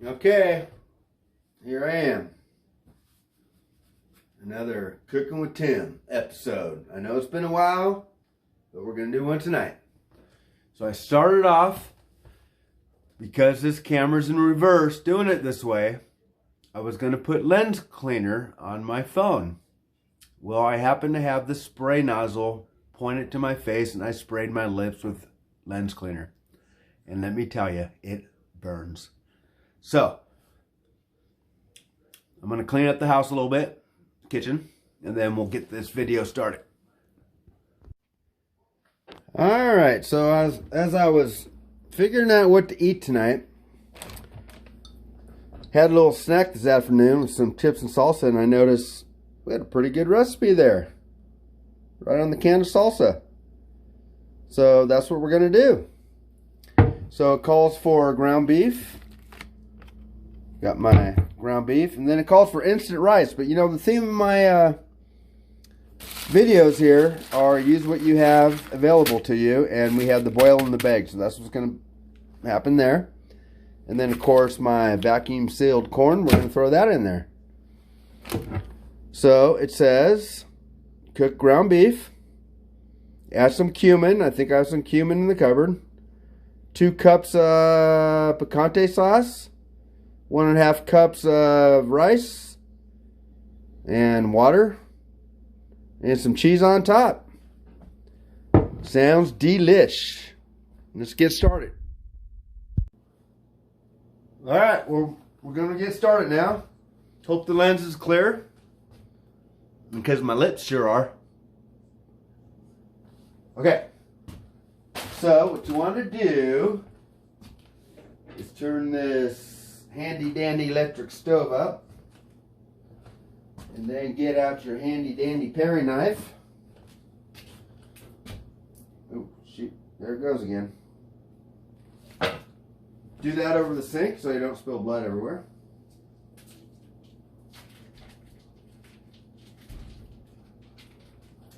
Okay, here I am. Another Cooking with Tim episode. I know it's been a while, but we're going to do one tonight. So I started off, because this camera's in reverse, doing it this way, I was going to put lens cleaner on my phone. Well, I happened to have the spray nozzle pointed to my face, and I sprayed my lips with lens cleaner. And let me tell you, it burns. So, I'm going to clean up the house a little bit, kitchen, and then we'll get this video started. Alright, so as I was figuring out what to eat tonight, had a little snack this afternoon with some chips and salsa, and I noticed we had a pretty good recipe there. Right on the can of salsa. So that's what we're going to do. So it calls for ground beef. Got my ground beef. And then it calls for instant rice. But you know, the theme of my videos here are use what you have available to you. And we have the boil in the bag. So that's what's going to happen there. And then of course my vacuum sealed corn. We're going to throw that in there. So it says cook ground beef. Add some cumin. I think I have some cumin in the cupboard. 2 cups of picante sauce. 1.5 cups of rice. And water. And some cheese on top. Sounds delish. Let's get started. Alright, we're going to get started now. Hope the lens is clear. Because my lips sure are. Okay. So, what you want to do is turn this handy dandy electric stove up. And then get out your handy dandy paring knife. Oh, shoot. There it goes again. Do that over the sink so you don't spill blood everywhere.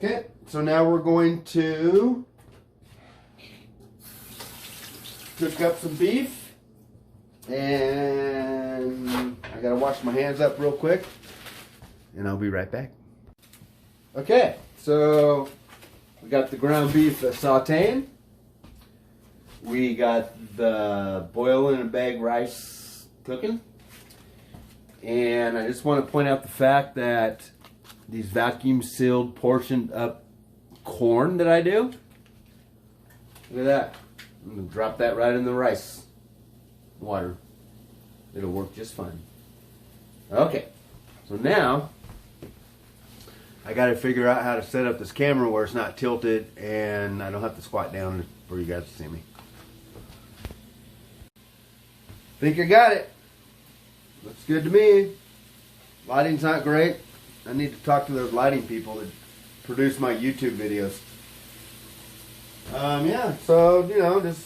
Okay, so now we're going to cook up some beef, and I gotta wash my hands up real quick, and I'll be right back. Okay, so we got the ground beef sauteing. We got the boil in a bag rice cooking, and I just want to point out the fact that these vacuum sealed portioned up corn that I do. Look at that. I'm going to drop that right in the rice water. It'll work just fine. Okay. So now I got to figure out how to set up this camera where it's not tilted and I don't have to squat down for you guys to see me. Think I got it. Looks good to me. Lighting's not great. I need to talk to those lighting people that produce my YouTube videos. Yeah, so, you know, just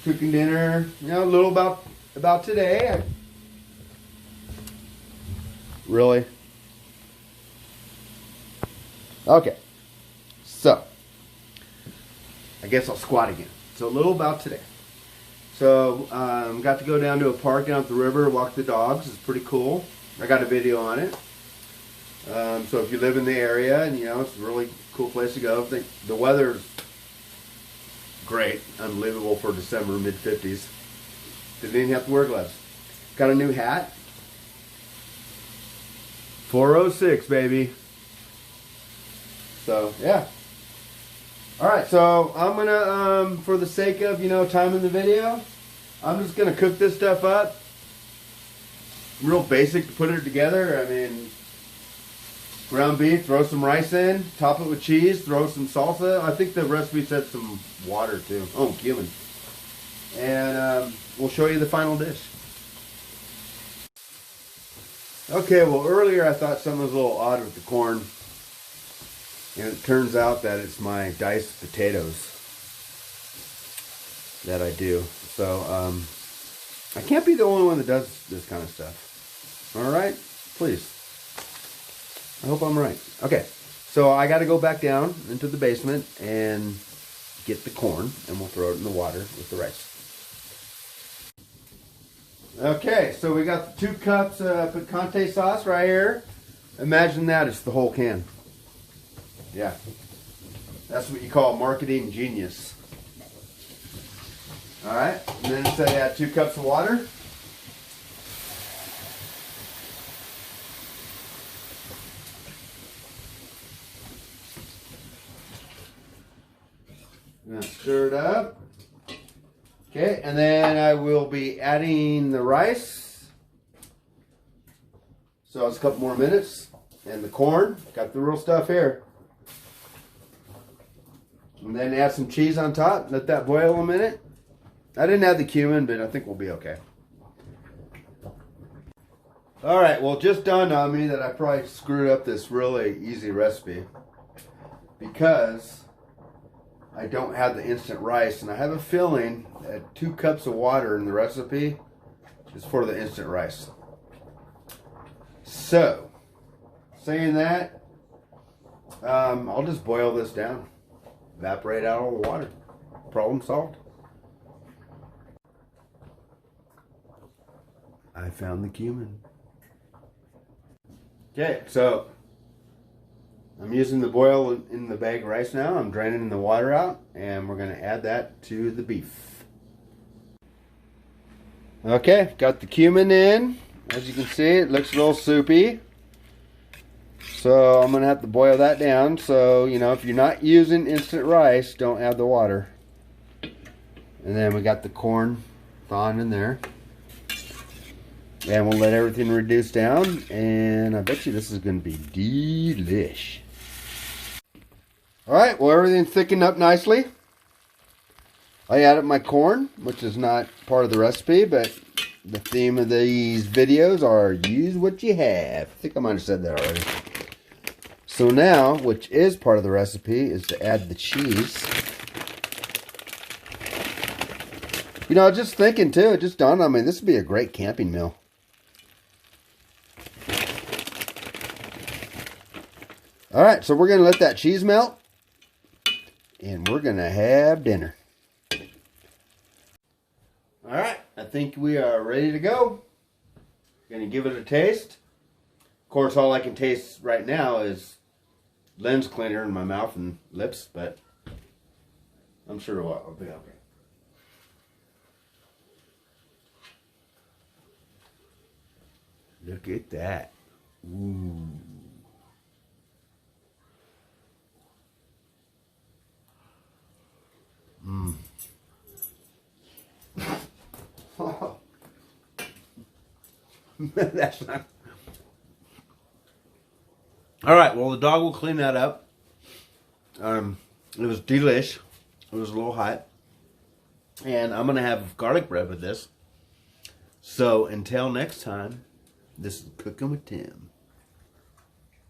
cooking dinner, you know, a little about today. Really? Okay. So, I guess I'll squat again. So, a little about today. So, got to go down to a park down at the river, walk the dogs. It's pretty cool. I got a video on it. So if you live in the area, and you know, it's a really cool place to go. I think the weather's great, unbelievable for December, mid-50s. Didn't even have to wear gloves. Got a new hat. 406, baby. So yeah. All right, so I'm gonna, for the sake of, you know, time in the video, I'm just gonna cook this stuff up. Real basic to put it together. I mean, ground beef, throw some rice in, top it with cheese, throw some salsa. I think the recipe said some water too. Oh, cumin. And we'll show you the final dish. Okay, well earlier I thought something was a little odd with the corn. And it turns out that it's my diced potatoes that I do. So, I can't be the only one that does this kind of stuff. Alright? Please. I hope I'm right. Okay. So I got to go back down into the basement and get the corn, and we'll throw it in the water with the rice. Okay, so we got the 2 cups of picante sauce right here. Imagine that, it's the whole can. Yeah. That's what you call marketing genius. Alright, and then say add 2 cups of water. Gonna stir it up. Okay, and then I will be adding the rice. So it's a couple more minutes. And the corn. Got the real stuff here. And then add some cheese on top. Let that boil a minute. I didn't add the cumin, but I think we'll be okay. Alright, well, it just dawned on me that I probably screwed up this really easy recipe. Because I don't have the instant rice, and I have a feeling that 2 cups of water in the recipe is for the instant rice. So, saying that, I'll just boil this down. Evaporate out all the water. Problem solved. I found the cumin. Okay, so I'm using the boil in the bag rice now. I'm draining the water out, and we're going to add that to the beef. Okay, got the cumin in. As you can see, it looks a little soupy. So I'm going to have to boil that down. So, you know, if you're not using instant rice, don't add the water. And then we got the corn thawing in there. And we'll let everything reduce down. And I bet you this is going to be delish. Alright, well, everything's thickened up nicely. I added my corn, which is not part of the recipe, but the theme of these videos are use what you have. I think I might have said that already. So now, which is part of the recipe, is to add the cheese. You know, just thinking too, it just dawned on me, this would be a great camping meal. Alright, so we're going to let that cheese melt. And we're going to have dinner. Alright, I think we are ready to go. Going to give it a taste. Of course, all I can taste right now is lens cleaner in my mouth and lips, but I'm sure I'll be okay. Look at that. Ooh. Mmm. That's not. All right. Well, the dog will clean that up. It was delish. It was a little hot, and I'm gonna have garlic bread with this. So until next time, this is Cooking with Tim.